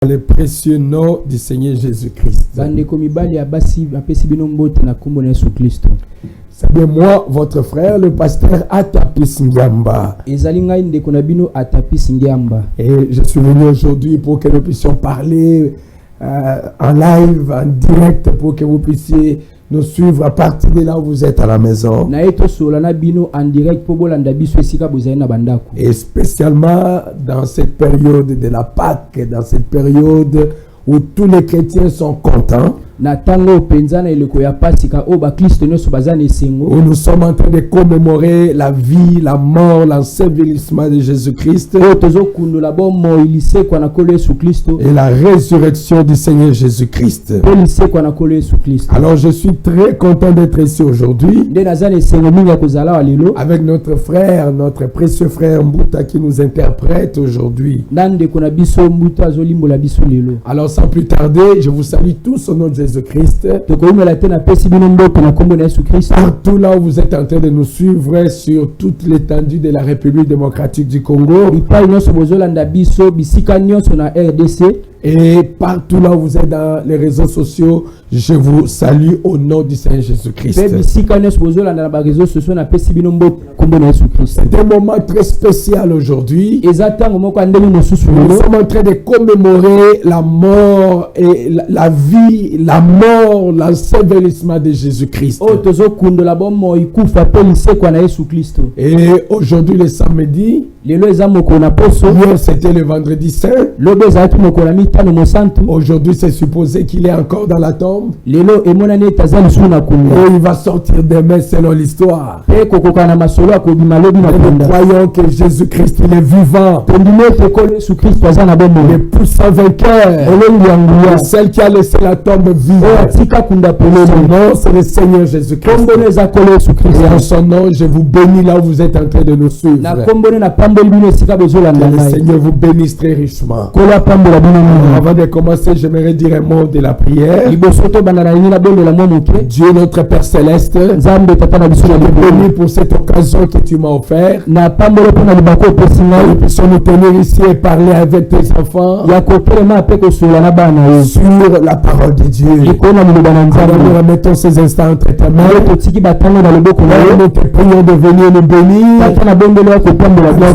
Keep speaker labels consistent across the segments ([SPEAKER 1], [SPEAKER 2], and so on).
[SPEAKER 1] Le précieux nom du Seigneur Jésus-Christ. C'est bien moi, votre frère, le pasteur Atapis Ngiamba. Et je suis venu aujourd'hui pour que nous puissions parler en live, en direct, pour que vous puissiez nous suivre à partir de là où vous êtes à la maison. Et spécialement dans cette période de la Pâque, dans cette période où tous les chrétiens sont contents. Où nous sommes en train de commémorer la vie, la mort, l'ensevelissement de Jésus-Christ et la résurrection du Seigneur Jésus-Christ. Alors je suis très content d'être ici aujourd'hui avec notre frère, notre précieux frère Mbuta qui nous interprète aujourd'hui. Alors sans plus tarder, je vous salue tous au nom de Jésus-Christ. Partout là où vous êtes en train de nous suivre sur toute l'étendue de la République démocratique du Congo. Et partout là où vous êtes dans les réseaux sociaux, je vous salue au nom du Seigneur Jésus-Christ. C'est un moment très spécial aujourd'hui. Nous sommes en train de commémorer la mort et la vie, la mort, l'ensevelissement de Jésus-Christ. Et aujourd'hui le samedi, hier c'était le vendredi saint. Aujourd'hui c'est supposé qu'il est encore dans la tombe. Et il va sortir demain selon l'histoire. Nous croyons que Jésus-Christ il est vivant. Le puissant vainqueur. Celle qui a laissé la tombe vide. Son nom c'est le Seigneur Jésus-Christ. Et en son nom je vous bénis là où vous êtes en train de nous suivre. Que le Seigneur vous bénisse très richement. Avant de commencer, j'aimerais dire un mot de la prière. Dieu notre Père Céleste, je te bénis pour cette occasion que tu m'as offerte. Nous puissions nous tenir ici et parler avec tes enfants sur la parole de Dieu. Alors nous remettons ces instants entre tes mains. Nous te prions de venir nous bénir.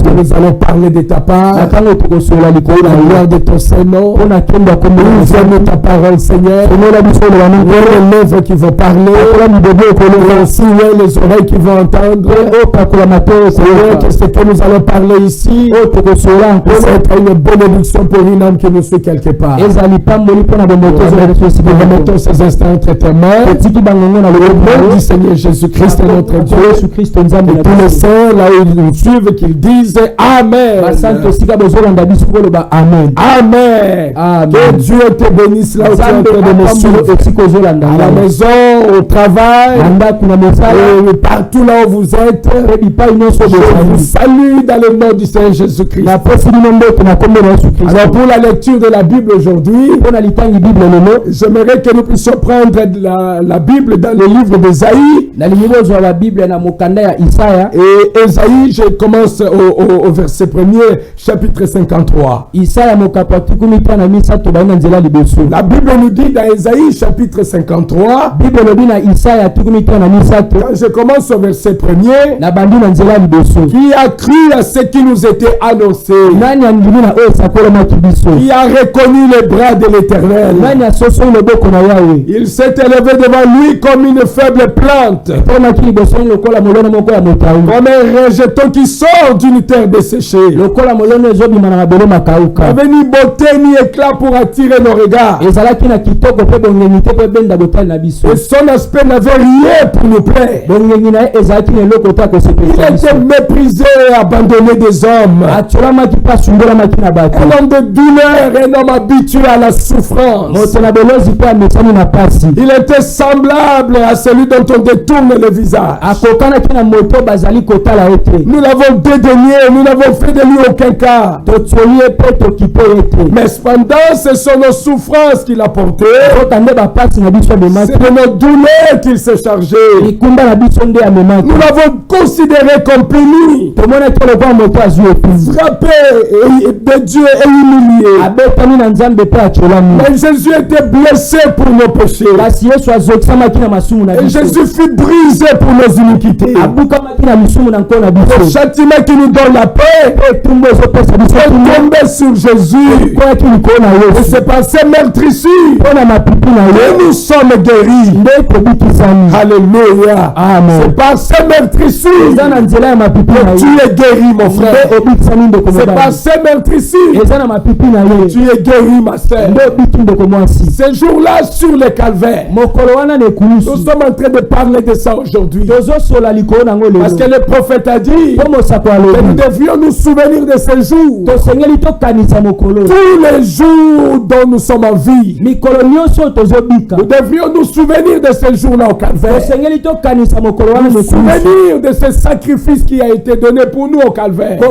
[SPEAKER 1] Nous allons parler de ta part, la gloire de ton Seigneur. Nous aimons ta parole, Seigneur. Les lèvres qui vont parler, aussi les oreilles qui vont entendre. Seigneur, que ce que nous allons parler ici, c'est une bénédiction pour une âme qui nous suit quelque part. Nous remettons ces instants entre tes mains. Au nom du Seigneur Jésus-Christ, notre Dieu. Et tous les saints, là où ils nous suivent, qu'ils disent Amen. Amen. Amen. Que Dieu te bénisse là où tu es en train de me suivre. À la maison, au travail, et partout là où vous êtes. Je vous salue dans le nom du Seigneur Jésus-Christ. Alors pour la lecture de la Bible aujourd'hui, j'aimerais que nous puissions prendre la Bible dans le livre d'Ésaïe. Et Ésaïe, je commence au verset 1er, chapitre 53. La Bible nous dit dans Ésaïe chapitre 53, quand je commence au verset 1er, qui a cru à ce qui nous était annoncé, qui a reconnu les bras de l'Éternel, il s'est élevé devant lui comme une faible plante, comme un rejeton qui sort d'une terre desséchée. Avait ni beauté ni éclat pour attirer nos regards. Et son aspect n'avait rien pour nous plaire. Il était méprisé et abandonné des hommes. Un homme de douleur, un homme habitué à la souffrance. Il était semblable à celui dont on détourne le visage. Nous l'avons dédaigné, nous n'avons fait de lui aucun cas. Mais
[SPEAKER 2] Cependant, ce sont nos souffrances qu'il a portées. C'est de nos douleurs qu'il s'est chargé. Nous l'avons considéré comme puni, frappé de Dieu et humilié. Mais Jésus était blessé pour nos péchés. Et Jésus fut brisé pour nos iniquités. Le châtiment qui nous donne la paix est tombé sur Jésus. Et c'est par ces meurtrissures que nous sommes guéris. Alléluia. C'est par ces meurtrissures que tu es guéri, mon frère. C'est par ces meurtrissures que tu es guéri, ma soeur. Ces jours-là sur le calvaire, nous sommes en train de parler de ça aujourd'hui. Parce que le prophète a dit que nous devions nous souvenir de ces jours. Tous les jours dont nous sommes en vie, nous devions nous souvenir de ces jours-là au calvaire. Nous souvenir de ce sacrifice qui a été donné pour nous au calvaire. Le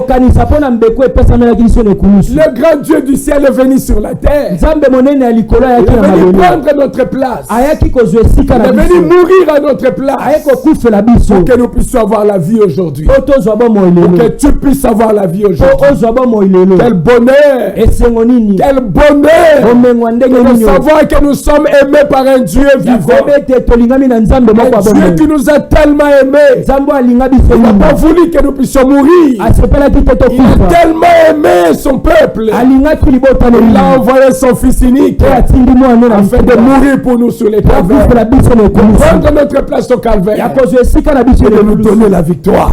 [SPEAKER 2] grand Dieu du ciel est venu sur la terre. Il est venu prendre notre place. Il est venu mourir à notre place pour que nous puissions avoir la vie aujourd'hui. Pour que tu puisses avoir la vie aujourd'hui. Quel bonheur! Quel bonheur de savoir que nous sommes aimés par un Dieu vivant. Un Dieu qui nous a tellement aimés. Il n'a pas voulu que nous puissions mourir. Il a tellement aimé son peuple. Il a envoyé son fils unique afin de mourir pour nous sur les calvaires. Prendre notre place au calvaire. Et de nous donner la victoire.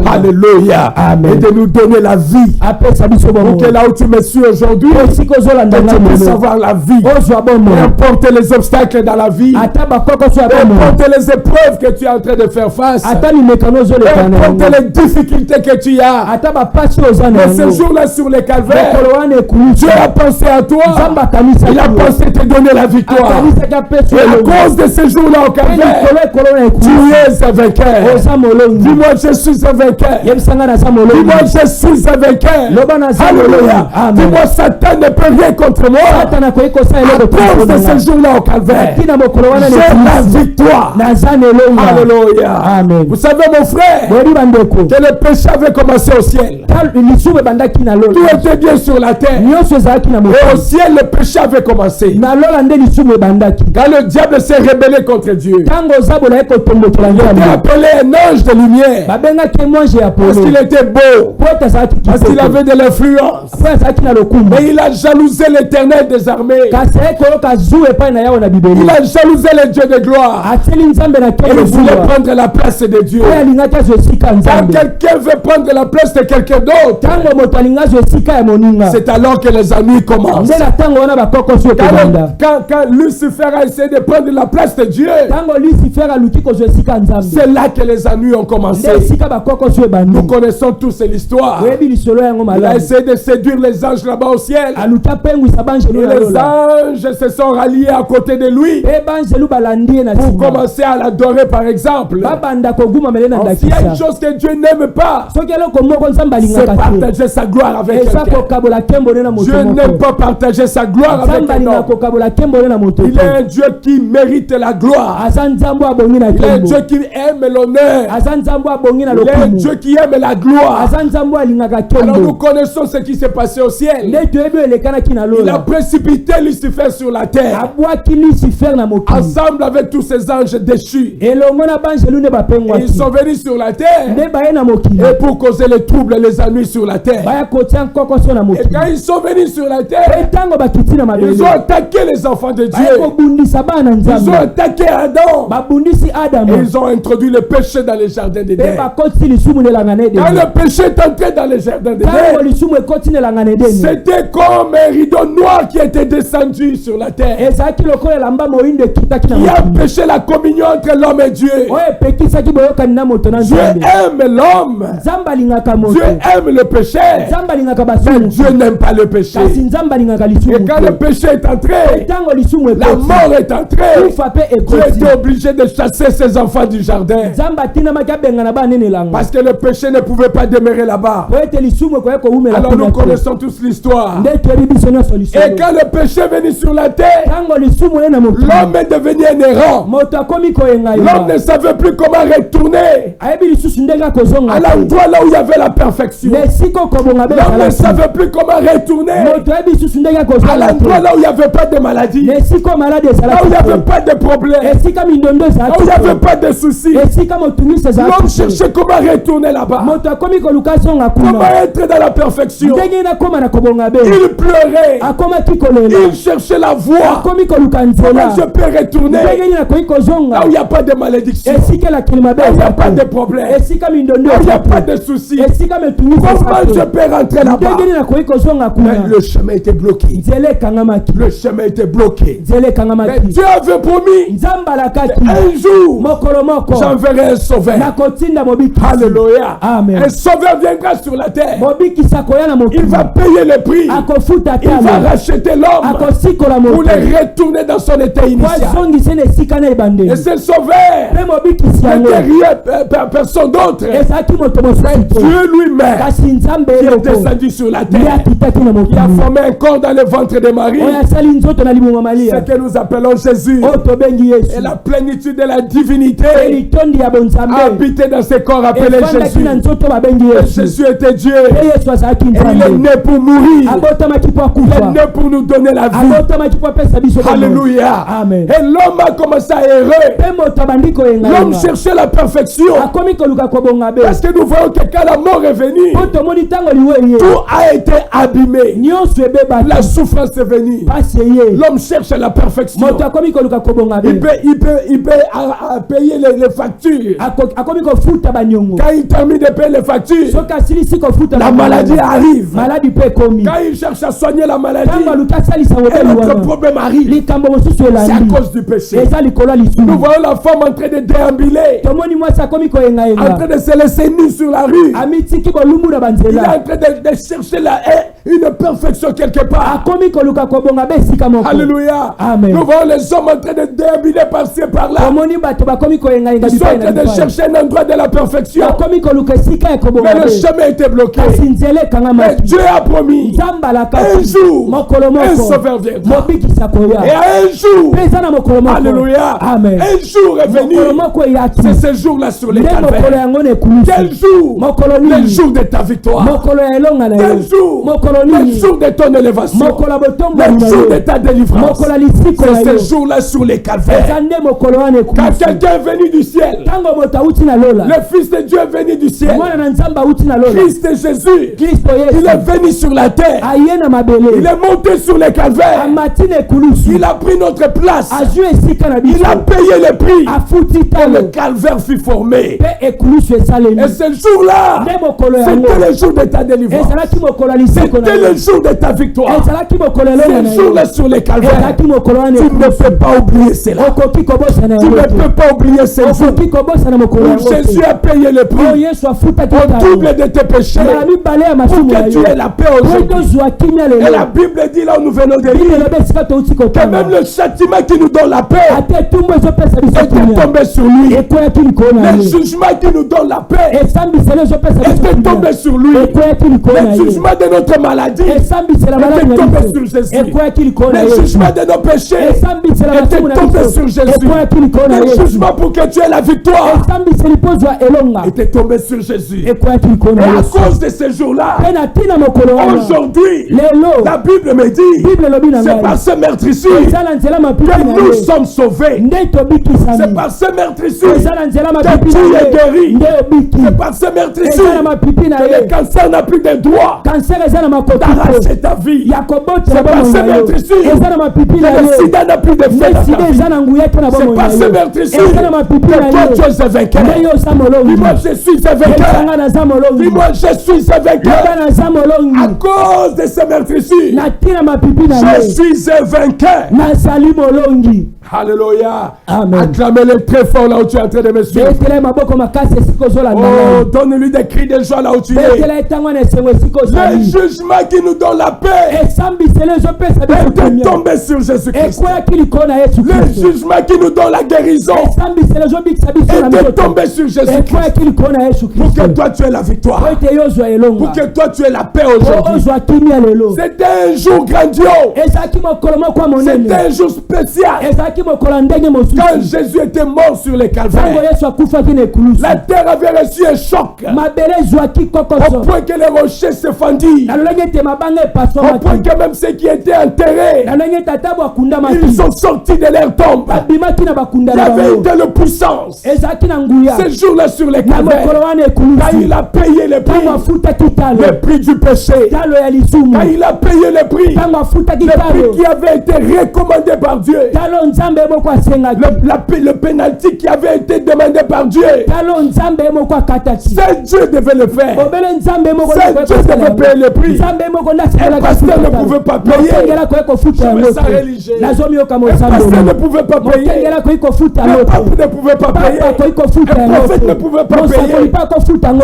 [SPEAKER 2] Alléluia. Et de nous donner la vie. Pour que là où tu me suis aujourd'hui, tu puisses avoir la vie. N'importe les obstacles dans la vie. N'importe les épreuves que tu es en train de faire face. N'importe les difficultés que tu as. Mais ce jour-là sur les calvaires, Dieu a pensé à toi. Il a pensé te donner la victoire. Et à cause de ce jour-là au calvaire, tu es un vainqueur. Dis-moi, je suis un vainqueur. Dis-moi, je suis un vainqueur. Alléluia. Dis-moi, Satan ne peut rien contre moi. À cause de ce jour-là au calvaire, j'ai la victoire. Alléluia. Vous savez, mon frère, que le péché avait commencé au ciel. Tout était bien sur la terre. Et au ciel, le péché avait commencé. Quand le diable s'est rébellé contre Dieu, il était appelé un ange de lumière. Parce qu'il était beau. Parce qu'il avait de l'influence. Mais il a jalousé l'Éternel des armées. Il a jalousé le Dieu de gloire. Et il voulait prendre la place de Dieu. Quand quelqu'un veut prendre la place de quelqu'un d'autre, c'est alors que les ennuis commencent. Quand Lucifer a essayé de prendre la place de Dieu, c'est là que les ennuis ont commencé. Nous connaissons tous l'histoire. Il a essayé de séduire les anges là-bas au ciel. Et les anges se sont ralliés à côté de lui pour commencer à l'adorer, par exemple. S'il y a une chose que Dieu n'aime pas, c'est partager sa gloire avec quelqu'un. Dieu n'aime pas partager sa gloire avec un homme. Il est un Dieu qui mérite la gloire. Il est un Dieu qui aime l'honneur. Il est un Dieu qui aime la gloire. Alors nous connaissons ce qui s'est passé au ciel. Il a précipité Lucifer sur la terre, ensemble avec tous ces anges déchus. Et ils sont venus sur la terre et pour causer les troubles et les ennuis sur la terre. Et quand ils sont venus sur la terre, ils ont attaqué les enfants de Dieu. Ils ont attaqué Adam. Et ils ont introduit le péché dans les jardins d'Éden. Quand le péché est entré dans les jardins d'Éden, c'était comme un rideau noir qui était descendu sur la terre, qui a empêché la communion entre l'homme et Dieu. Dieu aime l'homme. Dieu aime le péché. Mais Dieu n'aime pas le péché. Et quand le péché est entré, La mort est entrée. Dieu était obligé de chasser ses enfants du jardin. Parce que le péché ne pouvait pas demeurer là-bas. Alors nous connaissons tous l'histoire. Et quand le péché est venu sur la terre, l'homme est devenu un errant. L'homme ne savait plus comment retourner à l'endroit là où il y avait la perfection. L'homme ne savait plus comment retourner à l'endroit là où il n'y avait pas de maladie, là où il n'y avait pas de problème, là où il n'y avait pas de soucis. L'homme cherchait comment retourner là-bas, comment être dans la perfection. Il pleurait, il cherchait la voie. Comment je peux retourner là où il n'y a pas de malédiction, là où il n'y a pas de problème, là où il n'y a pas de soucis. Comment je peux rentrer là-bas? Mais le chemin était bloqué. Le chemin était bloqué. Mais Dieu avait promis un jour, j'enverrai un sauveur. Alléluia. Amen. Un sauveur viendra sur la terre. Il va payer le prix. Il va racheter l'homme pour le retourner dans son état initial. Et ce sauveur n'était personne d'autre. Dieu lui-même qui est descendu sur la terre. Il a formé un corps dans le ventre de Marie. Ce que nous appelons Jésus. Et la plénitude de la divinité habitait dans ce corps appelé Jésus. Et Jésus était Dieu. Et il est né pour mourir. Il est né pour nous donner la vie. Alléluia. Amen. Et l'homme a commencé à errer. L'homme cherchait la perfection. Parce que nous voyons que quand la mort est venue, tout a été abîmé. La souffrance est venue. L'homme cherche la perfection. Il peut payer les factures. Quand il termine de payer les factures, la maladie arrive. Quand il cherche à soigner la maladie, et notre problème arrive. C'est à cause du péché. Nous voyons la femme en train de déambuler, en train de se laisser nue sur la rue. Il est en train de chercher une perfection quelque part. Alléluia. Amen. Nous voyons les hommes en train de déambuler par-ci et par-là. Ils sont en train de chercher un endroit de la perfection. Mais le chemin était bloqué. Mais Dieu a promis un jour, un sauveur viendra. Et un jour, alléluia, amen. Un jour est venu. C'est ce jour-là sur les calvaires. Quel jour? Le jour de ta victoire. Quel jour? Le jour de ton élévation. Le jour de ta délivrance. C'est ce jour-là sur les calvaires. Quand quelqu'un est venu du ciel, le Fils de Dieu est venu du ciel. Christ est Jésus. Il est venu sur la terre. Il est monté sur les calvaires. Il a pris notre place. Il a payé le prix. Et le calvaire fut formé. Et ce jour-là, c'était le jour de ta délivrance. C'était le jour de ta victoire. C'est le jour-là sur les calvaires. Tu ne peux pas oublier cela. Tu ne peux pas oublier ce jour où Jésus a payé le prix au double de tes péchés pour que tu aies la paix aujourd'hui. Et la Bible dit là où nous venons de lire que même le châtiment qui nous donne la paix était tombé sur lui. Le jugement qui nous donne la paix était tombé sur lui. Le jugement de notre maladie était tombé sur Jésus. Le jugement de nos péchés était tombé sur Jésus. Le jugement pour que tu aies la victoire était tombé sur Jésus. Et à cause de ce jour-là, aujourd'hui, la Bible me dit, c'est par ce meurtrissure que nous sommes sauvés. C'est par ce meurtrissure que tu es guéri. C'est par ce meurtrissure que le cancer n'a plus de droit d'arracher ta vie. C'est par ce meurtrissure que le sida n'a plus de fait dans ta vie. C'est par ce meurtrissure que toi tu es vainqueur. Dis-moi je suis vainqueur. Dis-moi je suis vainqueur. À cause de ce meurtrissure, je suis vainqueur. Alléluia.
[SPEAKER 1] Amen.
[SPEAKER 2] Acclamez-le très fort là où tu es en train de me suivre. Oh, donne-lui des cris de joie là où tu es. Le jugement qui nous donne la paix est de tomber sur Jésus-Christ. Le jugement qui nous donne la guérison est de tomber sur Jésus-Christ. Pour que toi tu aies la victoire. Pour que toi tu aies la paix aujourd'hui. C'était un jour grandiose. C'était un jour spécial. Quand Jésus était mort sur le calvaire, la terre avait reçu un choc. Au point que les rochers se fendirent. Au point que même ceux qui étaient enterrés, ils sont sortis de leur tombe. Il y avait une telle puissance. Ce jour-là sur le calvaire, quand il a payé le prix du péché, quand il a payé le prix qui avait été recommandé par Dieu, le pénalty qui avait été demandé par Dieu, seul Dieu devait le faire. Seul Dieu devait payer le prix. Un pasteur ne pouvait pas payer. Je me sens religieux. Un pasteur ne pouvait pas payer. Le pape ne pouvait pas payer. Un prophète ne pouvait pas payer.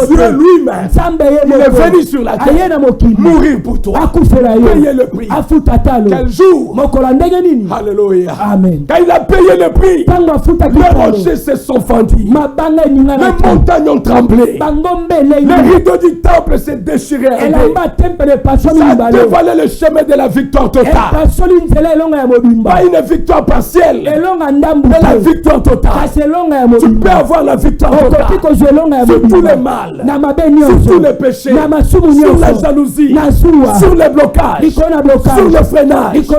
[SPEAKER 2] Dieu lui-même, il est venu sur la terre mourir pour toi. Payer le prix. Quel jour? Alléluia.
[SPEAKER 1] Amen.
[SPEAKER 2] Quand il a payé le prix, les rochers se sont fendus. Les montagnes ont tremblé. Les rideaux du temple s'est déchiré. Ça dévalait le chemin de la victoire totale. Pas une victoire partielle, mais la victoire totale. Tu peux avoir la victoire totale sur tous les mal, sur tous les péchés, sur la jalousie, sur les blocages, sur le freinage, sur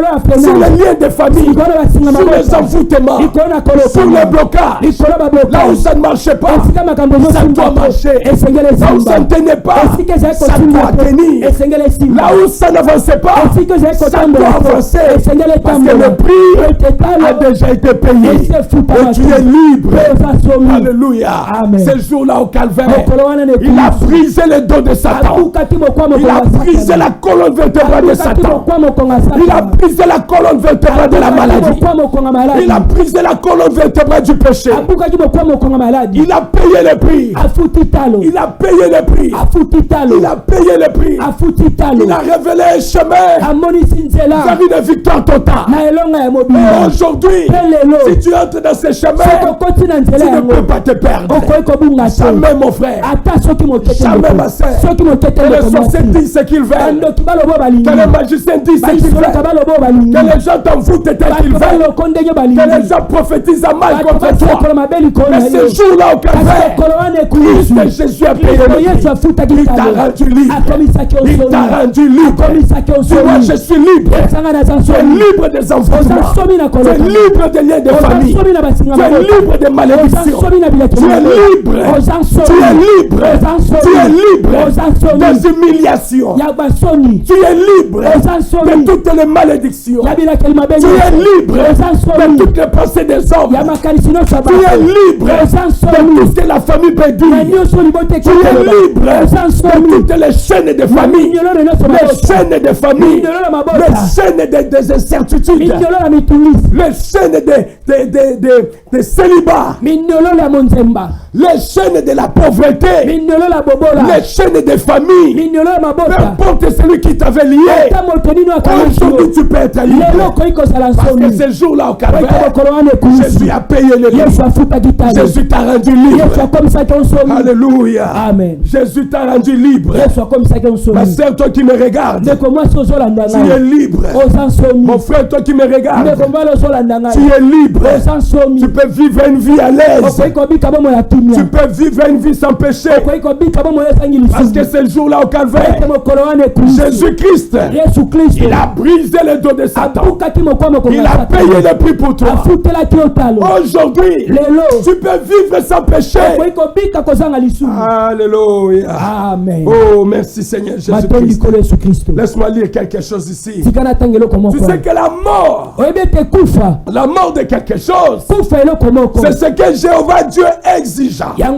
[SPEAKER 2] les liens de famille, sur les envoûtements, sur les blocages. Là où ça ne marchait pas, ça doit marcher. Là où ça ne tenait pas, ça doit tenir. Là où ça n'avançait pas, ça doit avancer. Parce que le prix a déjà été payé. Et tu es libre. Alléluia. Ce jour-là au calvaire, il a brisé le dos de Satan. Il a brisé la colonne vertébrale de Satan. Il a brisé la colonne vertébrale de la maladie. Il a brisé la colonne vertébrale du péché. Il a payé le prix. Il a payé le prix. Il a payé le prix. Il a révélé un chemin vers une victoire totale. Et aujourd'hui, si tu entres dans ce chemin, tu ne peux pas te perdre. Jamais mon frère. Jamais ma soeur. Que les sorciers disent ce qu'ils veulent. Que les magiciens disent ce qu'ils veulent. Que les gens t'envoûtent tel qu'ils veulent. Que les gens prophétisent à mal contre toi. Mais ce jour-là au calvaire, Christ Jésus a payé le prix. Il t'a rendu libre. Il t'a rendu libre. Moi je suis libre. Tu es libre des envoûtements. Tu es libre des liens de famille. Tu es libre des malédictions. Tu es libre. Tu es libre. Tu es libre des humiliations. Tu es libre de toutes les malédictions. Tu es libre de toutes les pensées des hommes. Tu es libre de tout ce que la famille peut dire. Tu es libre de toutes les chaînes de famille. Les chaînes de famille. Les chaînes des incertitudes. Les chaînes des célibats. Les chaînes de la pauvreté. Les chaînes des familles. Peu importe celui qui t'avait lié. Aujourd'hui tu peux être libre. Parce que ce jour-là au calvaire, Jésus a payé le prix. Jésus t'a rendu libre. Alléluia.
[SPEAKER 1] Amen.
[SPEAKER 2] Jésus t'a rendu libre. Ma soeur, toi qui me regardes, tu es libre. Mon frère, toi qui me regardes, tu es libre. Tu peux vivre une vie à l'aise. Tu peux vivre une vie sans péché. Parce que c'est le jour-là au calvaire, Jésus-Christ, il a brisé le dos de Satan. Il a payé le prix pour toi. Aujourd'hui, tu peux vivre sans péché. Alléluia.
[SPEAKER 1] Amen.
[SPEAKER 2] Oh, merci Seigneur Jésus-Christ. Laisse-moi lire quelque chose ici. Tu sais que la mort de quelque chose C'est ce que Jéhovah Dieu exigea dans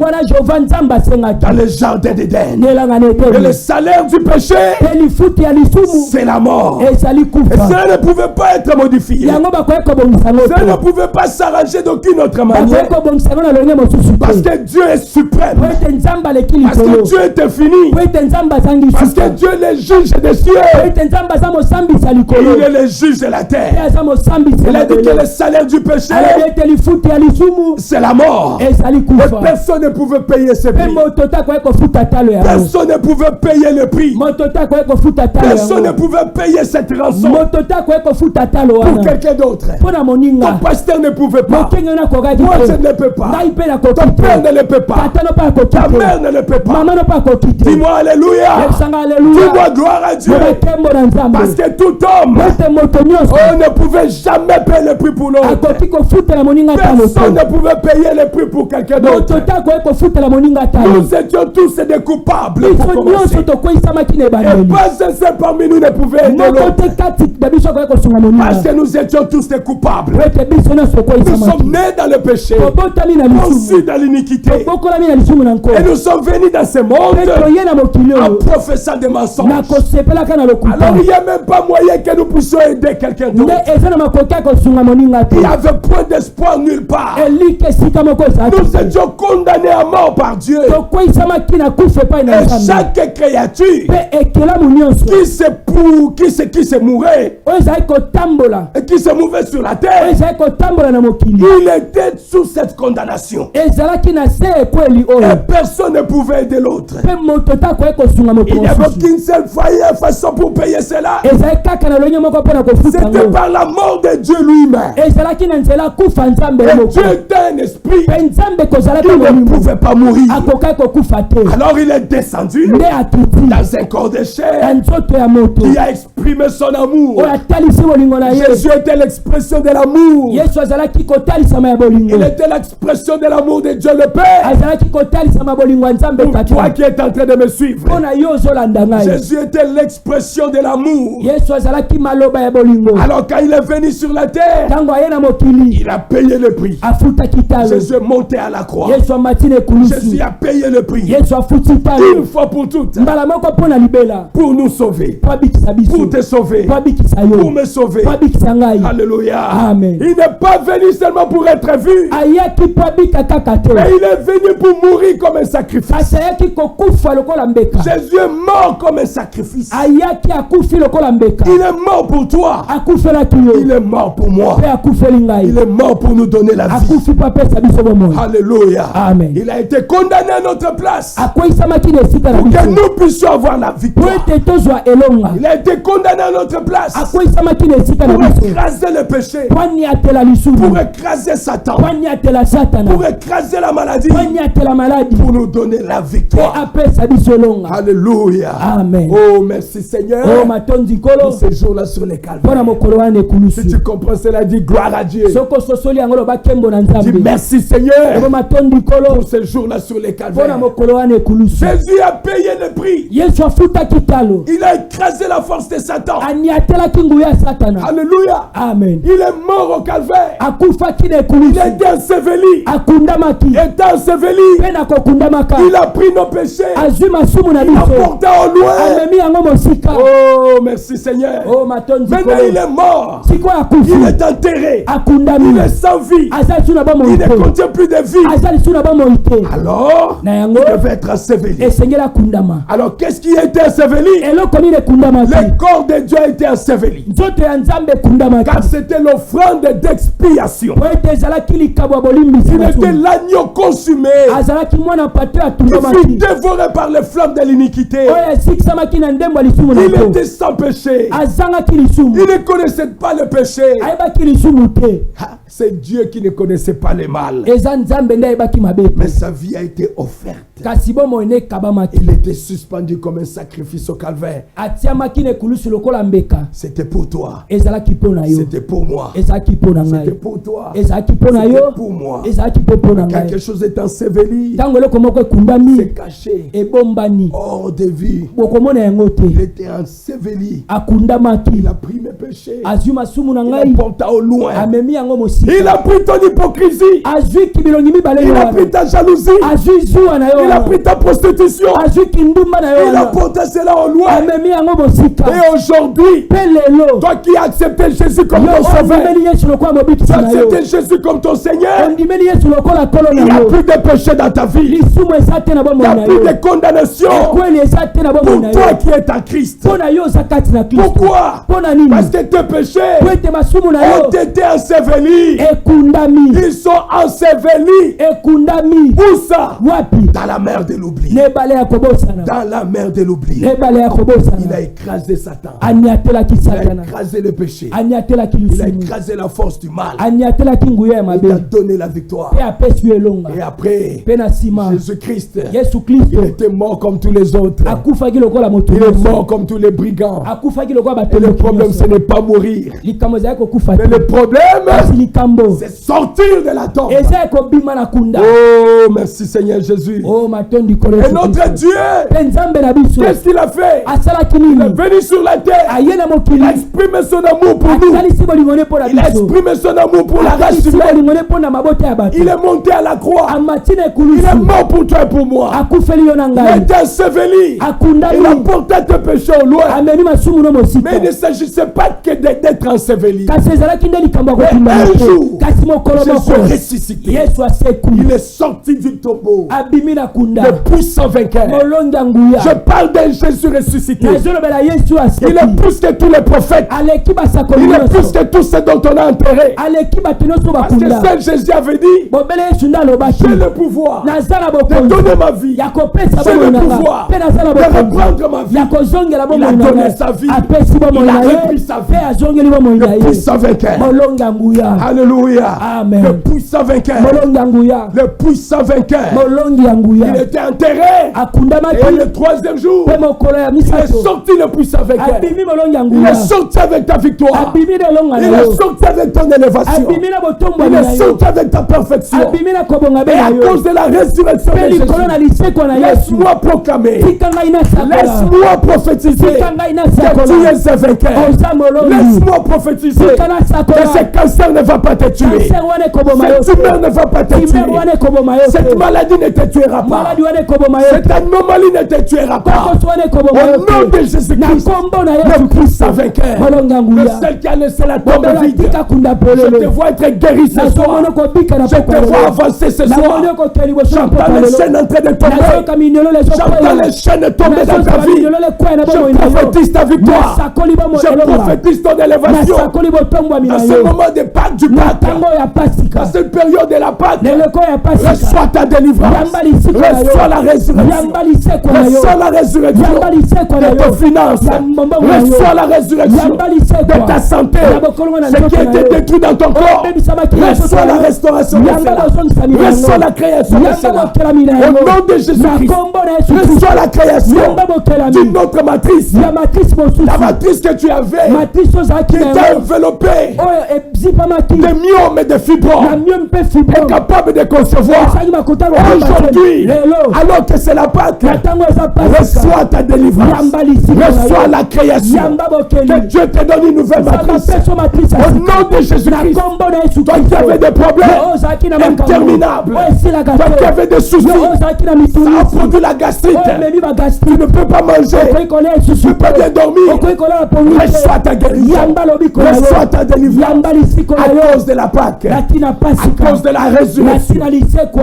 [SPEAKER 2] le jardin d'Éden. Et le salaire du péché, c'est la mort. Et cela ne pouvait pas être modifié. Cela ne pouvait pas s'arranger d'aucune autre manière. Parce que Dieu est suprême. Parce que Dieu est infini. Parce que Dieu est le juge des cieux. Il est le juge de la terre. Il a dit que le salaire du péché, c'est la mort. Et personne ne pouvait payer ce prix. Personne ne pouvait payer le prix. Personne ne pouvait payer cette rançon pour quelqu'un d'autre. Ton pasteur ne pouvait pas. Moi je ne peux pas. Ton père ne le peut pas. Ta mère ne le peut pas. Dis-moi alléluia. Dis-moi gloire à Dieu. Parce que tout homme, on ne pouvait jamais payer le prix pour l'autre. Personne ne pouvait payer le prix pour quelqu'un d'autre. Nous étions tous des coupables. Et pas un seul parmi nous ne pouvait aider l'autre. Parce que nous étions tous des coupables. Nous sommes nés dans le péché, conçus dans l'iniquité. Et nous sommes venus dans ce monde en professant des mensonges. Alors il n'y a même pas moyen que nous puissions aider quelqu'un d'autre. Il n'y avait point d'espoir nulle part. Nous étions condamnés à mort par Dieu. Et chaque créature qui se mourait et qui se mouvait sur la terre, il était sous cette condamnation. Et personne ne pouvait aider l'autre. Il n'y avait qu'une seule façon pour payer cela. C'était par la mort de Dieu lui-même. Et Dieu était un esprit qui ne pouvait pas mourir. Alors il est descendu dans un corps de chair qui a exprimé son amour. Jésus était l'expression de l'amour. Il était l'expression de l'amour de Dieu le Père. Pour toi qui es en train de me suivre, Jésus était l'expression de l'amour. Alors quand il est venu sur la terre, il a payé le prix. Jésus est monté à la croix. Jésus a payé le prix une fois pour toutes, pour nous sauver, pour te sauver, pour me sauver. Alléluia. Amen. Il n'est pas venu seulement pour être vu, mais il est venu pour mourir comme un sacrifice. Jésus est mort comme un sacrifice. Il est mort pour toi. Il est mort pour moi. Il est mort pour nous donner la vie. Alléluia. Amen. Il a été condamné à notre place pour que nous puissions avoir la victoire. Il a été condamné à notre place pour écraser le péché, pour écraser Satan, pour écraser la maladie, pour nous donner la victoire. Alléluia. Amen. Oh, merci Seigneur pour ces jours-là sur les calvaires. Si tu comprends cela, dis gloire à Dieu. Dis merci Seigneur pour ces jours-là sur les calvaires. Jésus a payé le prix. Il a écrasé la force de Satan. Alléluia. Amen. Il est mort au calvaire. Il a été enseveli. Étant enseveli, il a pris nos péchés. Il a porté au loin. Oh, merci Seigneur. Maintenant il est mort. Il est enterré. Il est sans vie. Il ne contient plus de vie. Alors, il devait être enseveli. Alors, qu'est-ce qui a été enseveli? Le corps de Dieu a été enseveli. Car c'était l'offrande d'expiation. Il était l'agneau consumé. Il fut dévoré par les flammes de l'iniquité. Il était sans péché. Il ne connaissait pas le péché. C'est Dieu qui ne connaissait pas le mal. Mais sa vie a été offerte Il était suspendu comme un sacrifice au calvaire. C'était pour toi. C'était pour moi. C'était pour toi. C'était pour moi. Quelque chose est enseveli. C'est caché. Hors de vue. Il était enseveli. Il a pris mes péchés. Il a porté au loin. Il a pris ton hypocrisie. Il a pris ta jalousie. Il a pris ta prostitution. Il a porté cela au loin. Et aujourd'hui, toi qui as accepté Jésus comme ton sauveur, tu as accepté Jésus comme ton Seigneur, il n'y a plus de péché dans ta vie. Il n'y a plus de condamnation pour toi qui es à Christ. Pourquoi? Parce que tes péchés ont été ensevelis. Ils sont ensevelis. Où ça? Dans la mer de l'oubli. Dans la mer de l'oubli. Il a écrasé Satan. Il a écrasé le péché. Il a écrasé la force du mal. Il a donné la victoire. Et après, Jésus-Christ, il était mort comme tous les autres. Il est mort comme tous les brigands. Et le problème, ce n'est pas mourir. Mais le problème, c'est sortir de la tombe. Oh, merci Seigneur Jésus. Et notre Dieu, qu'est-ce qu'il a fait? Il est venu sur la terre. Il a exprimé son amour pour nous. Il a exprimé son amour pour la race humaine. Il est monté à la croix. Il est mort pour toi et pour moi. Il a été enseveli. Il a porté tes péchés au loin. Mais il ne s'agissait pas que d'être enseveli. Mais un jour, Jésus est ressuscité. Il est sorti du tombeau. Le puissant vainqueur. Je parle d'un Jésus ressuscité. Il est plus que tous les prophètes. Il est plus que tous ceux dont on a enterré. Parce que seul Jésus avait dit, j'ai le pouvoir de donner ma vie. J'ai le pouvoir de reprendre ma vie. Il a donné sa vie. Il a repris sa vie. Le puissant vainqueur. Alléluia.
[SPEAKER 1] Amen.
[SPEAKER 2] Le puissant vainqueur. Le puissant vainqueur. Il était enterré. Et le troisième jour, il est sorti le puissant vainqueur. Il est sorti avec ta victoire. Il est sorti avec ton élévation. Il est sorti avec ta perfection. Et à cause de la résurrection de Jésus, laisse-moi proclamer, laisse-moi prophétiser que tu es un vainqueur. Laisse-moi prophétiser que ce cancer ne va pas te tuer. Cette tumeur ne va pas te tuer. Cette maladie ne te tuera pas. Cette anomalie ne te tuera pas. Au nom de Jésus-Christ, le puissant vainqueur, le seul qui a laissé la tombe vide. Je te vois être guéri ce soir. Je te vois avancer ce soir. J'entends les chaînes en train de tomber. J'entends les chaînes tomber dans ta vie. Je prophétise ta victoire. Je prophétise ton élévation. Dans ce moment de Pâques du Pâques, dans cette période de la Pâque, reçois ta délivrance. Reçois la résurrection. Reçois la résurrection de tes finances. Reçois la résurrection de ta santé. Ce qui était détruit dans ton corps, reçois la restauration de cela. Reçois la création de cela. Au nom de Jésus-Christ, reçois la création d'une autre matrice. La matrice que tu avais, qui t'a enveloppé de myomes et de fibromes, est capable de concevoir. Aujourd'hui, alors que c'est la Pâque, reçois ta délivrance. Reçois la création. Que Dieu te donne une nouvelle matrice. Au nom de Jésus-Christ, toi qui avais des problèmes interminables, toi qui avais des soucis, ça a produit la gastrite. Tu ne peux pas manger. Tu ne peux pas bien dormir. Reçois ta guérison. Reçois ta délivrance. À cause de la Pâque. À cause de la résurrection.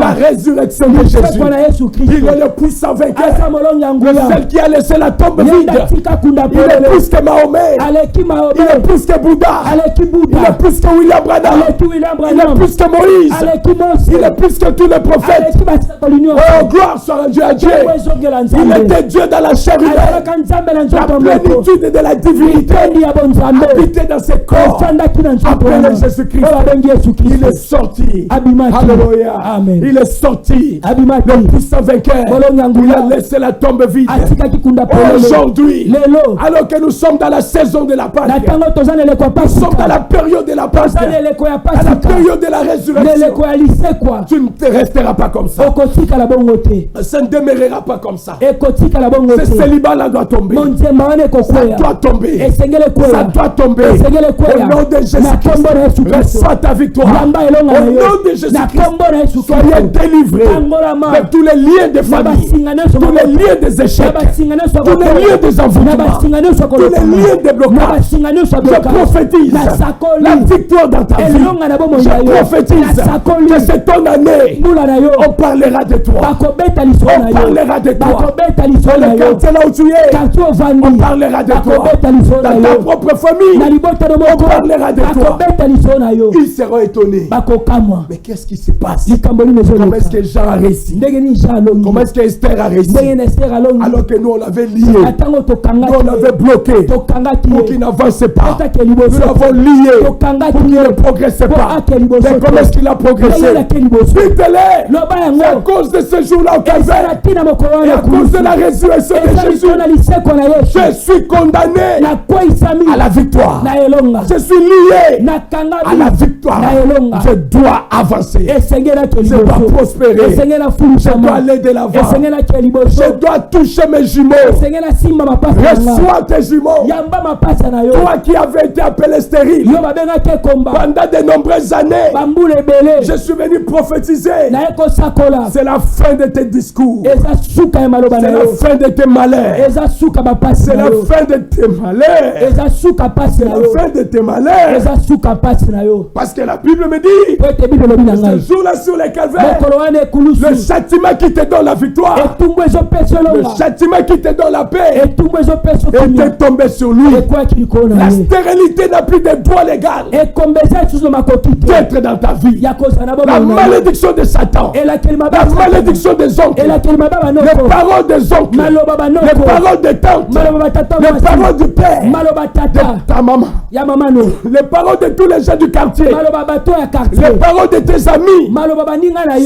[SPEAKER 2] La résurrection de Jésus. Il est le puissant vainqueur. Le seul qui a laissé la tombe vide. Il est plus que Mahomet. Il est plus que Bouddha. Il est plus que William Branham. Il est plus que Moïse. Il est plus que tous les prophètes. Oh, gloire soit rendue à Dieu. Il était Dieu dans la chair humaine. La plénitude de la divinité habitait dans ses corps. Appelez Jésus-Christ. Il est sorti. Alléluia. Il est sorti. Le puissant vainqueur, il a laissé la tombe vide. Aujourd'hui, alors que nous sommes dans la saison de la Pâque, nous sommes dans la période de la Pâque, à la période de la résurrection, tu ne te resteras pas comme ça. Ça ne demeurera pas comme ça. Ce célibat-là doit tomber. Ça doit tomber. Ça doit tomber. Au nom de Jésus-Christ, reçois ta victoire. Au nom de Jésus-Christ, soyez délivrés de tous les liens de famille, tous les liens des échecs, tous les liens des envoûtements, tous les liens des blocages. Je prophétise la victoire dans ta vie. Je prophétise que c'est ton année. On parlera de toi. On parlera de toi. Dans le quartier là où tu es, on parlera de toi. Dans ta propre famille, on parlera de toi. Ils seront étonnés. Mais qu'est-ce qui se passe? Comment est-ce que Jean a réussi? Comment est-ce que Esther a réussi? Alors que nous on l'avait lié, nous on l'avait bloqué pour qu'il n'avance pas. Nous l'avons lié pour qu'il ne progresse pas. Mais comment est-ce qu'il a progressé? Dites-le, c'est à cause de ce jour-là au calvaire et à cause de la résurrection de Jésus. Je suis condamné à la victoire. Je suis lié à la victoire. Je dois avancer. Je dois prospérer. Je dois aller de l'avant. Je dois toucher mes jumeaux. Reçois tes jumeaux. Toi qui avais été appelé stérile pendant de nombreuses années, je suis venu prophétiser. C'est la fin de tes discours. C'est la fin de tes malheurs. C'est la fin de tes malheurs. C'est la fin de tes malheurs. Parce que la Bible me dit, ce jour-là sur les calvaires, le châtiment qui te donne la victoire, le châtiment qui te donne la paix, était tombé sur lui. La stérilité n'a plus de droit légal d'être dans ta vie. La malédiction de Satan, la malédiction des oncles, les paroles des oncles, les paroles des tantes, les paroles du père, de ta maman, les paroles de tous les gens du quartier, les paroles de tes amis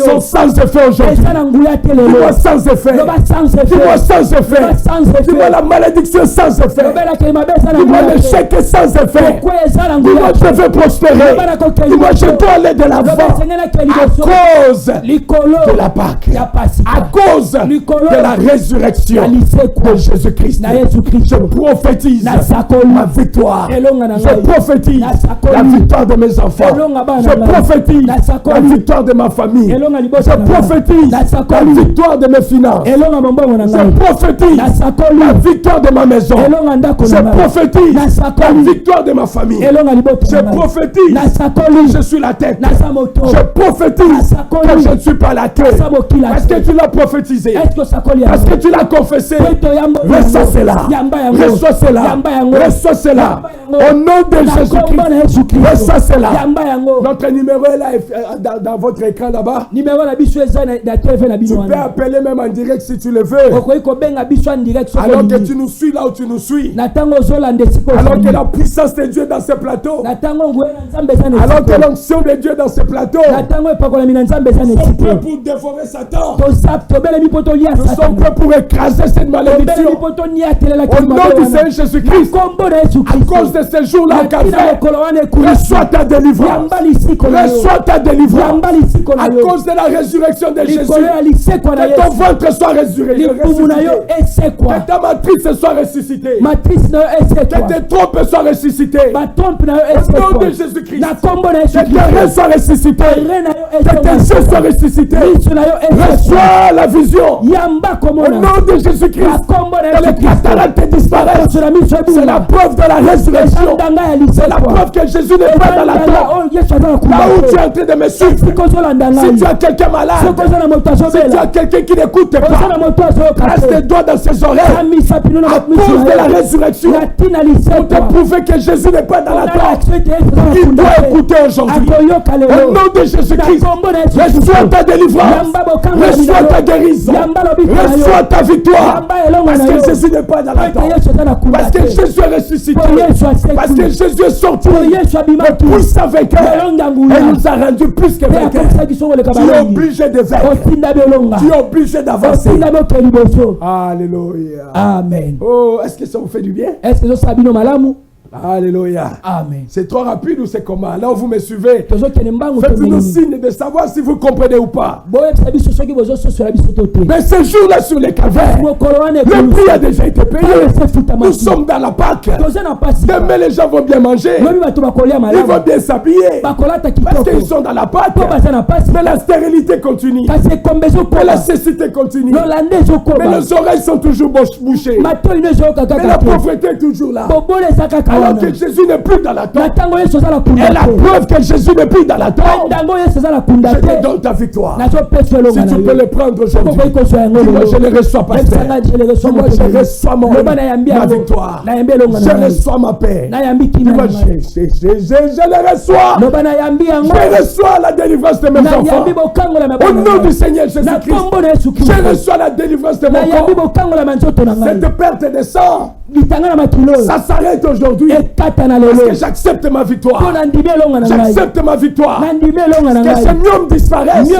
[SPEAKER 2] sont sans effet aujourd'hui. Dis-moi sans effet. Dis-moi sans effet. Dis-moi la malédiction sans effet. Dis-moi l'échec sans effet. Dis-moi je veux prospérer. Dis-moi je dois aller de l'avant à cause de la Pâque, à cause de la résurrection de Jésus-Christ. Je prophétise ma victoire. Je prophétise la victoire de mes enfants. Je prophétise la victoire de ma famille. Je prophétise la victoire de mes finances. Je prophétise la victoire de ma maison. Je prophétise la victoire de ma famille. Je prophétise que je suis la tête. Je prophétise que je ne suis pas la tête. Est-ce que tu l'as prophétisé? Est-ce que tu l'as confessé? Reçois cela. Reçois cela. Reçois cela. Au nom de Jésus-Christ. Reçois cela. Notre numéro est là dans votre écran là-bas. Tu peux appeler même en direct si tu le veux. Alors que tu nous suis là où tu nous suis. Alors que la puissance de Dieu dans ce plateau. Alors que l'onction de Dieu dans ce plateau. Nous sommes prêts pour dévorer Satan. Nous sommes prêts pour écraser cette malédiction. Au nom du Seigneur Jésus-Christ. À cause de ce jour-là au calvaire. Reçois ta délivrance. Reçois ta délivrance. À cause de la résurrection de Jésus. Que ton ventre soit ressuscité. Que ta matrice soit ressuscitée. Que tes trompes soient ressuscitées. Au nom de Jésus-Christ. Que tes reins soient ressuscités. Que tes yeux soient ressuscités. Reçois la vision. Au nom de Jésus-Christ. Que les cataractes disparaissent. C'est la preuve de la résurrection. C'est la preuve que Jésus n'est pas dans la tombe. Là où tu es en train de me suivre. Si tu as quelqu'un malade, si tu as quelqu'un qui n'écoute pas, place tes doigts dans ses oreilles. À cause de la résurrection, pour te prouver que Jésus n'est pas dans la tombe. Il doit écouter aujourd'hui. Au nom de Jésus-Christ, reçois ta délivrance. Reçois ta guérison. Reçois ta victoire. Parce que Jésus n'est pas dans la tombe. Parce que Jésus est ressuscité. Parce que Jésus est sorti. Le puissant vainqueur. Et nous a rendu plus que vainqueur. Tu es obligé de vaincre. tu es obligé d'avancer. Alléluia.
[SPEAKER 1] Amen.
[SPEAKER 2] Oh, est-ce que ça vous fait du bien?
[SPEAKER 1] Est-ce que ça bino malamu?
[SPEAKER 2] Alléluia.
[SPEAKER 1] Amen.
[SPEAKER 2] C'est trop rapide ou c'est comment? Là où vous me suivez, faites-nous signe de savoir si vous comprenez ou pas. Mais ce jour-là sur les cavernes, le prix a déjà été payé. Nous sommes dans la Pâque. Demain les gens vont bien manger. Ils vont bien s'habiller. Parce qu'ils sont dans la Pâque. Mais la stérilité continue. Mais la cécité continue. Mais nos oreilles sont toujours bouchées. Mais la pauvreté est toujours là. Alors que Jésus n'est plus dans la tombe. Et la preuve que Jésus n'est plus dans la tombe, je te donne ta victoire. Si tu peux le prendre aujourd'hui, dis-moi je le reçois, pasteur. Dis-moi je reçois ma victoire. Je reçois ma paix. Dis-moi je le reçois. Je reçois la délivrance de mes enfants. Au nom du Seigneur Jésus-Christ, je reçois la délivrance de mon corps. Cette perte de sang, ça s'arrête aujourd'hui. Parce que j'accepte ma victoire. J'accepte ma victoire. Que ce myome disparaisse.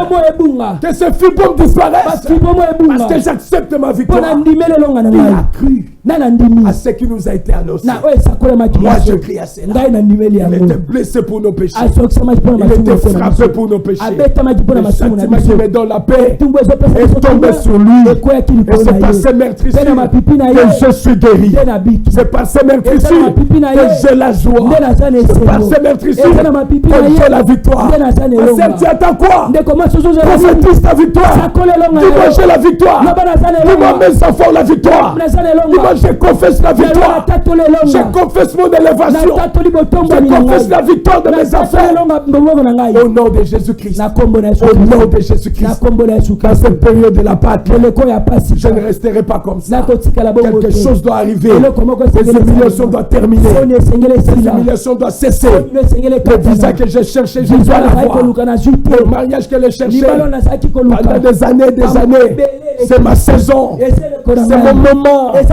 [SPEAKER 2] Que ce fibrome disparaisse. Parce que j'accepte ma victoire. Il a cru à ce qui nous a été annoncé. Moi je crie à cela. Il était blessé pour nos péchés. Il était frappé pour nos péchés. Le châtiment qui me donne la paix est tombé sur lui. Et c'est par ces meurtrissures que je suis guéri. C'est par ces meurtrissures que j'ai la joie. C'est par ces meurtrissures que j'ai la victoire. Tu attends quoi? Prophétise ta victoire. Dis-moi j'ai la victoire. Dis-moi mes enfants la victoire. Dis-moi je confesse la victoire. Je confesse mon élévation. Je confesse la victoire de mes enfants. Au nom de Jésus-Christ. Au nom de Jésus-Christ. Dans cette période de la Pâque, je ne resterai pas comme ça. Quelque chose doit arriver. Les humiliations doivent terminer. Les humiliations doivent cesser. Le visa que je cherchais, je dois l'avoir. Le mariage que je cherchais pendant des années. C'est ma saison. C'est mon moment. C'est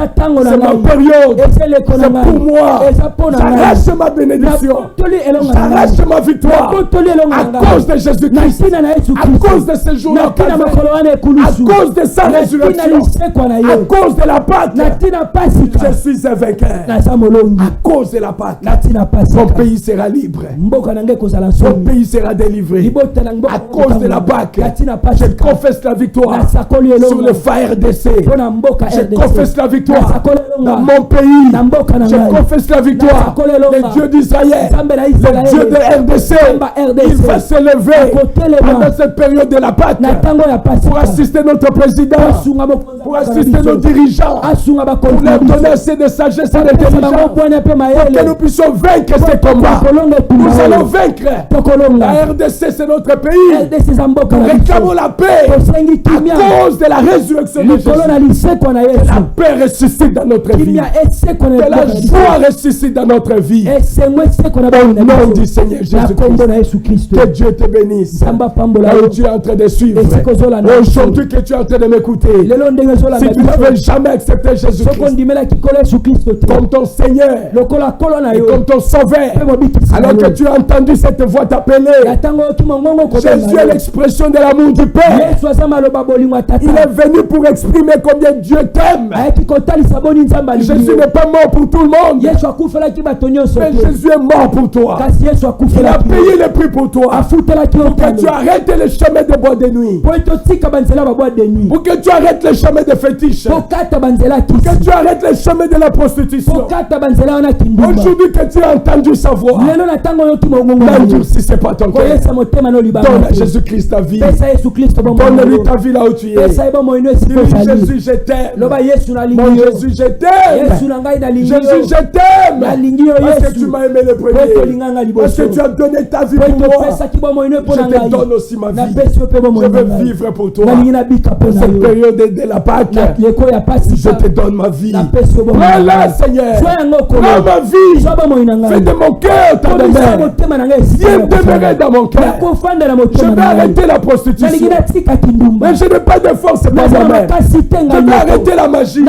[SPEAKER 2] ma période. C'est pour moi. J'arrache ma bénédiction. J'arrache ma victoire. À cause de Jésus-Christ. À cause de ce jour-là. À cause de sa résurrection. À cause de la Pâque. Je suis un vainqueur. À cause de la Pâque. Mon pays sera libre. Mon pays sera délivré. À cause de la Pâque. Je confesse la victoire sur le FARDC. Je confesse la victoire dans mon pays. Je confesse la victoire. Le Dieu d'Israël, le Dieu de RDC, il va se lever pendant cette période de la Pâque pour assister notre président, pour assister nos dirigeants, pour leur donner assez de sagesse et d'intelligence pour que nous puissions vaincre ces combats. Nous allons vaincre. La RDC, c'est notre pays. Nous réclamons la paix à cause de la résurrection de Jésus. Que la paix ressuscite dans notre vie. Que la joie ressuscite dans notre vie. Au nom du Seigneur Jésus-Christ. Que Dieu te bénisse. Là où tu es en train de suivre. Aujourd'hui que tu es en train de m'écouter. Si tu n'avais jamais accepté Jésus-Christ comme ton Seigneur et comme ton Sauveur, alors que tu as entendu cette voix t'appeler, Jésus est l'expression de l'amour du Père. Il est venu pour exprimer combien Dieu t'aime. Jésus n'est pas mort pour tout le monde, mais Jésus est mort pour toi. Il a payé le prix pour toi, pour que tu arrêtes le chemin de bois de nuit, pour que tu arrêtes le chemin de fétiche, pour que tu arrêtes le chemin de la prostitution. Aujourd'hui que tu as entendu sa voix, si c'est pas ton cœur, donne à Jésus-Christ ta vie. Donne-lui ta vie là où tu es. Dis Jésus je t'aime. Mon Jésus je t'aime. Jésus je t'aime. Parce que tu m'as aimé le premier. Parce que tu as donné ta vie pour moi. Je te donne aussi ma vie. Je veux vivre pour toi. Pour cette période de la Pâque, je te donne ma vie. Prends-la Seigneur. Prends ma vie. Fais de mon cœur ta demeure. Viens demeurer dans mon cœur. Je vais arrêter la prostitution. Mais je n'ai pas de force pour moi-même. Je vais arrêter la magie.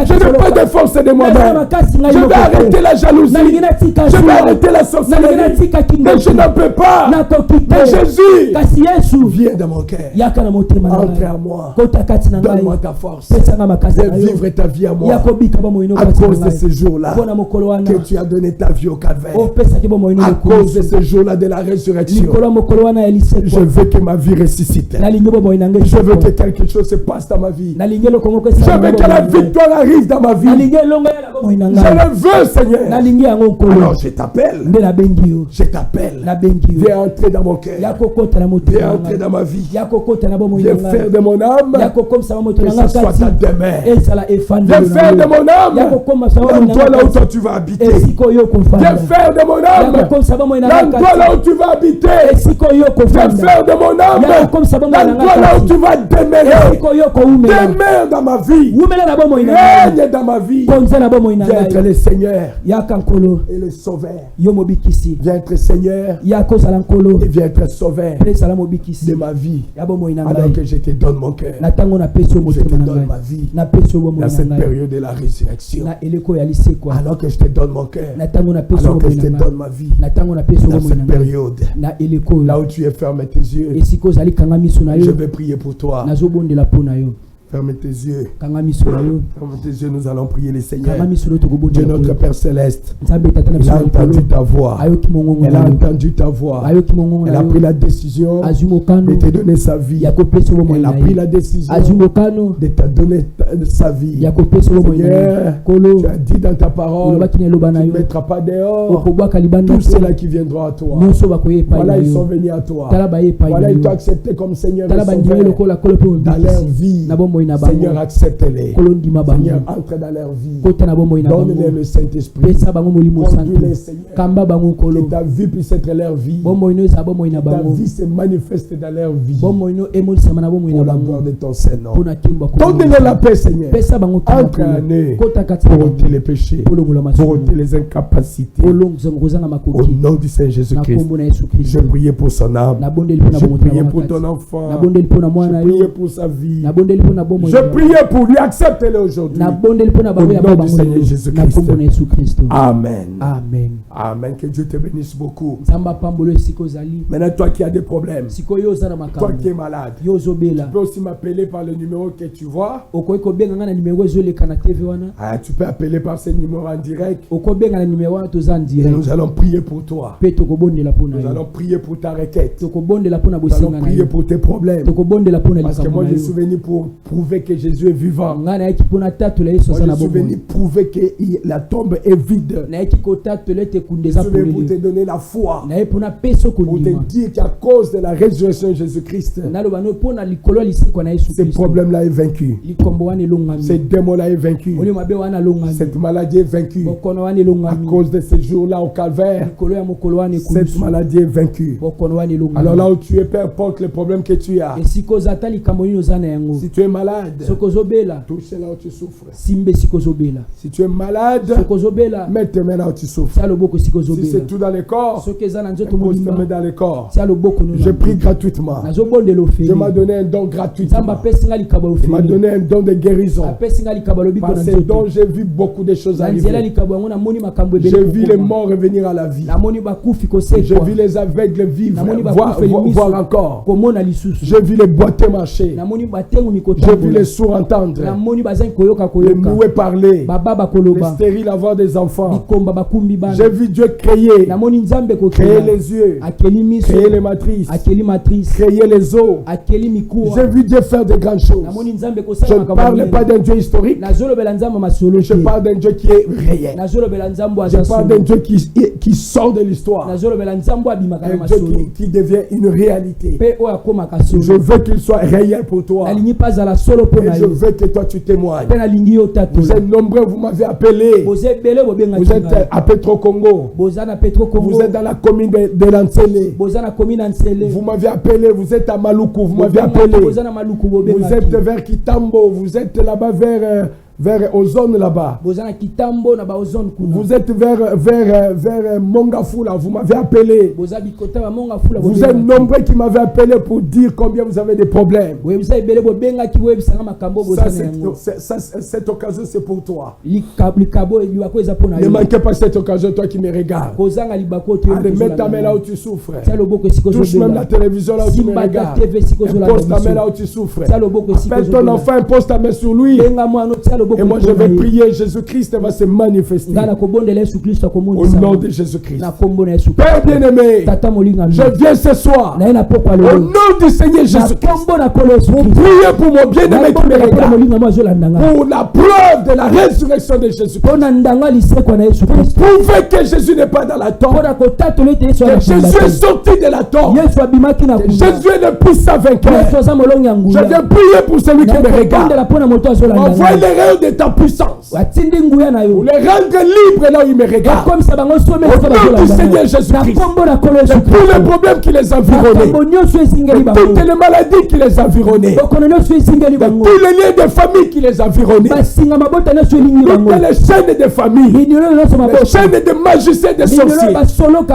[SPEAKER 2] Je n'ai pas de force de moi-même. Je vais arrêter la jalousie. Je vais arrêter la sorcellerie. Mais je n'en peux pas. Mais Jésus, viens dans mon cœur. Entre à moi. Donne-moi ta force de vivre ta vie à moi. À cause de ce jour-là que tu as donné ta vie au calvaire. À cause de ce jour-là de la résurrection. Je veux que ma vie ressuscite. Je veux que quelque chose se passe dans ma vie. Je veux que la victoire arrive dans ma vie. Je le veux, Seigneur. Alors je t'appelle. Je t'appelle. Viens entrer dans mon cœur. Viens entrer dans ma vie. Viens faire de mon âme que ce soit ta demeure. Viens faire de mon âme l'endroit là où toi tu vas habiter. Viens faire de mon âme l'endroit là où tu vas habiter. Viens faire de mon âme l'endroit là où tu vas demeurer. Demeure dans ma vie. Règne dans ma vie. Viens être le Seigneur et le Sauveur. Viens être Seigneur et viens être Sauveur de ma vie. Alors que je te donne mon cœur. Je te donne ma vie. Dans cette période de la résurrection. Alors que je te donne mon cœur. Alors que je te donne ma vie. Dans cette période. Là où tu es, ferme tes yeux. Je vais prier pour toi. Ferme tes yeux. Ferme tes yeux, nous allons prier le Seigneur. Dieu notre Père Céleste. Il a entendu ta voix. Elle a entendu ta voix. Elle a pris la décision de te donner sa vie. Elle a pris la décision de te donner sa vie. Seigneur, tu as dit dans ta parole, tu ne mettras pas dehors tous ceux-là qui viendront à toi. Voilà, ils sont venus à toi. Voilà, ils t'ont accepté comme Seigneur et Sauveur dans leur vie. Seigneur, accepte-les. Seigneur, entre dans leur vie. Donne-leur le Saint-Esprit. Conduis-les, Seigneur. Que ta vie puisse être leur vie. Que ta vie se manifeste dans leur vie. Pour la gloire de ton Saint-Nom. Donne-leur la paix, Seigneur. Entre en eux. Pour ôter les péchés. Pour ôter les incapacités. Au nom du Seigneur Jésus-Christ. Je prie pour son âme. Je prie pour ton enfant. Je prie pour sa vie. Je prie pour lui, accepte-le aujourd'hui. Au nom du Seigneur Jésus-Christ. Amen.
[SPEAKER 1] Amen.
[SPEAKER 2] Amen. Que Dieu te bénisse beaucoup. Maintenant, toi qui as des problèmes, toi qui es malade, tu peux aussi m'appeler par le numéro que tu vois. Tu peux appeler par ce numéro en direct. Et nous allons prier pour toi. Nous allons prier pour ta requête. Nous allons prier pour tes problèmes. Parce que moi, je suis venu pour prouver que Jésus est vivant. Moi, je suis venu prouver que la tombe est vide. Je suis venu pour te donner la foi. Pour te dire qu'à cause de la résurrection de Jésus-Christ, ce problème-là est vaincu. Ce démon-là est vaincu. Cette maladie est vaincue. À cause de ce jour-là au calvaire, cette maladie est vaincue. Alors là où tu es, peu importe le problème que tu as, si tu es malade, touche là où tu souffres. Si tu es malade, mets tes mains là où tu souffres. Si c'est tout dans le corps, pose tes mains dans le corps. Je prie gratuitement. Je m'ai donné un don gratuitement. Il m'a donné un don de guérison. Par ce don, j'ai vu beaucoup de choses arriver. J'ai vu les morts revenir à la vie. J'ai vu les aveugles vivre, voir encore. J'ai vu les boiteux marcher. J'ai vu les sourds entendre, les muets parler, les stériles avoir des enfants. J'ai vu Dieu créer les yeux, créer les matrices, créer les os. J'ai vu Dieu faire de grandes choses. Je ne parle pas d'un Dieu historique, je parle d'un Dieu qui est réel. Je parle d'un Dieu qui sort de l'histoire, un Dieu qui devient une réalité. Je veux qu'il soit réel pour toi. Et je veux que toi tu témoignes. Vous êtes nombreux, vous m'avez appelé. Vous êtes à Petro-Congo. Vous êtes dans la commune de Lansele. Vous m'avez appelé. Vous êtes à Maluku. Vous m'avez appelé. Vous êtes vers Kitambo. Vous êtes là-bas vers vers Ozone là-bas. Vous êtes vers Mongafula, vous m'avez appelé. Vous êtes nombreux qui m'avez appelé pour dire combien vous avez des problèmes. Cette occasion, c'est pour toi. Ne manquez pas cette occasion, toi qui me regardes. Allez, mets ta main là où tu souffres. Touche même la télévision là où tu me regardes. Pose ta main là où tu souffres. Appelle ton enfant, pose ta main sur lui. Et moi je vais prier, Jésus-Christ va se manifester. Au nom de Jésus-Christ. Père bien-aimé, je viens ce soir. Au nom du Seigneur Jésus-Christ. Pour prier pour mon bien-aimé qui me regarde. Pour la preuve de la résurrection de Jésus-Christ. Pour prouver que Jésus n'est pas dans la tombe. Que Jésus est sorti de la tombe. Que Jésus est le puissant vainqueur. Je viens prier pour celui qui me regarde. Envoie les rayons de ta puissance. Pour les rendre libres là où ils me regardent. Au nom du Seigneur Jésus-Christ. De tous les problèmes qui les environnaient. De toutes les maladies qui les environnaient. De tous les liens de famille qui les environnaient. Toutes les chaînes de famille. Les chaînes de magiciens, de sorciers.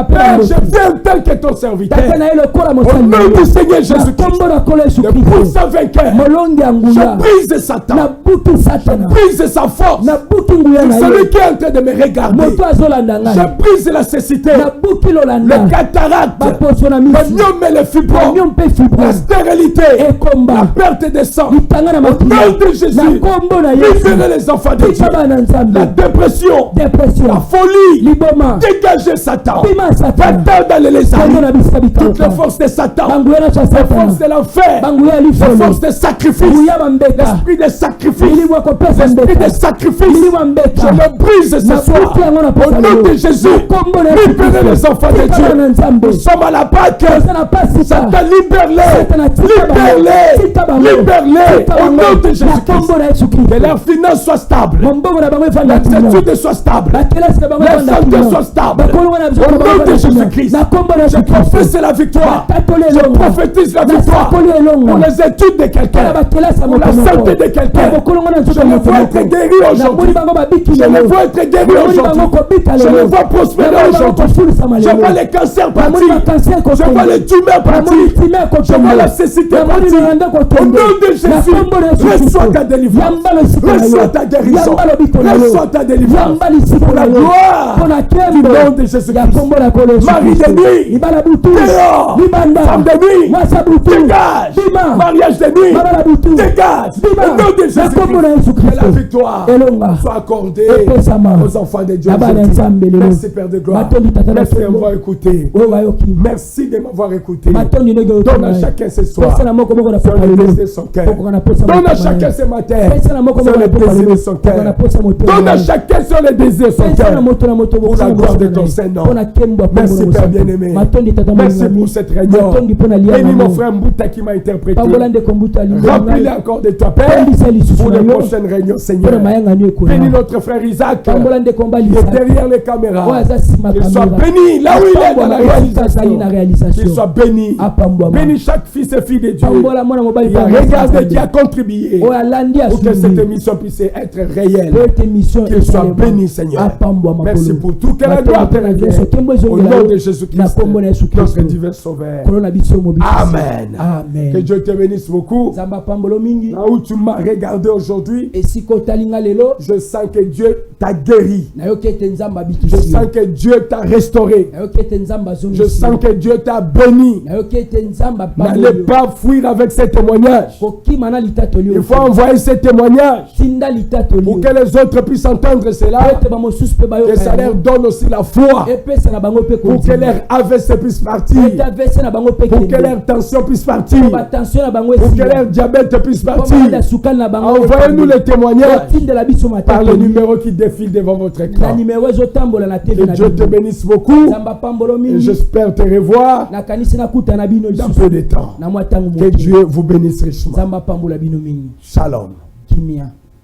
[SPEAKER 2] Père, je viens tel que ton serviteur. Au nom du Seigneur Jésus-Christ. Le puissant vainqueur. Je brise Satan. Je brise sa force. Celui qui est en train de me regarder. Je brise la cécité. Le cataracte. Le myome et le fibrome. La stérilité. La perte de sang. Au nom de Jésus. Libérez les enfants de Dieu. La dépression. La folie. Dégagez Satan. Va-t'en dans les lézards. Toutes les forces de Satan. Les forces de l'enfer. Les forces de sacrifice. L'esprit de sacrifice. L'esprit de sacrifice. Je le brise ce soir. Au nom de Jésus. Libérez les enfants de Dieu. Nous sommes à la Pâque. Satan, libère-les. Libère-les. Libère-les. Au nom de Jésus-Christ. Que leurs finances soient stables. Leurs études soient stables. Leur santé soit stable. Au nom de Jésus-Christ. Je professe la victoire. Je prophétise la victoire. Pour les études de quelqu'un. Pour la santé de quelqu'un. Je le vois être guéri aujourd'hui. Je le vois être guéri aujourd'hui. Je le vois prospérer aujourd'hui. Je vois les cancers partir. Je vois les tumeurs partir. Je vois la cécité partir. Au nom de Jésus, reçois ta délivrance. Reçois ta guérison. Reçois ta délivrance. Pour la gloire du nom de Jésus-Christ. Marie de nuit. Dehors. Femme de nuit. Dégage. Mariage de nuit. Dégage. Au nom de Jésus-Christ. Que la victoire soit accordée aux enfants de Dieu. Merci Père de gloire. Merci de m'avoir écouté. Merci de m'avoir écouté. Donne à chacun ce soir sur le désir de son cœur. Donne à chacun ce matin sur le désir de son cœur. Donne à chacun sur le désir de son cœur. Pour la gloire de ton Saint-Nom. Merci Père bien-aimé. Merci pour cette réunion. Bénis mon frère Mbouta qui m'a interprété. Remplis-le encore de toi, Père, pour les prochaines réunions, Seigneur. Bénis notre frère Isaac qui est derrière les caméras. Qu'il soit béni là où il est dans la réalisation. Qu'il soit béni. Bénis chaque fils et fille de Dieu. Il a regardé, qui a contribué pour que cette émission puisse être réelle. Qu'il soit béni, Seigneur. Merci pour tout. Que la gloire te revienne. Au nom de Jésus-Christ, notre divin Sauveur. Amen. Que Dieu te bénisse beaucoup. Là où tu m'as regardé aujourd'hui, je sens que Dieu t'a guéri. Je sens que Dieu t'a restauré. Je sens que Dieu t'a béni. N'allez pas fuir avec ces témoignages. Il faut envoyer ces témoignages pour que les autres puissent entendre cela. Que ça leur donne aussi la foi. Pour que leur AVC puisse partir. Pour que leur tension puisse partir. Pour que leur diabète puisse partir. Envoyez-nous les témoignages par le numéro qui défile devant votre écran. Que Dieu te bénisse beaucoup. Et j'espère te revoir dans peu de temps. Que Dieu vous bénisse richement. Shalom.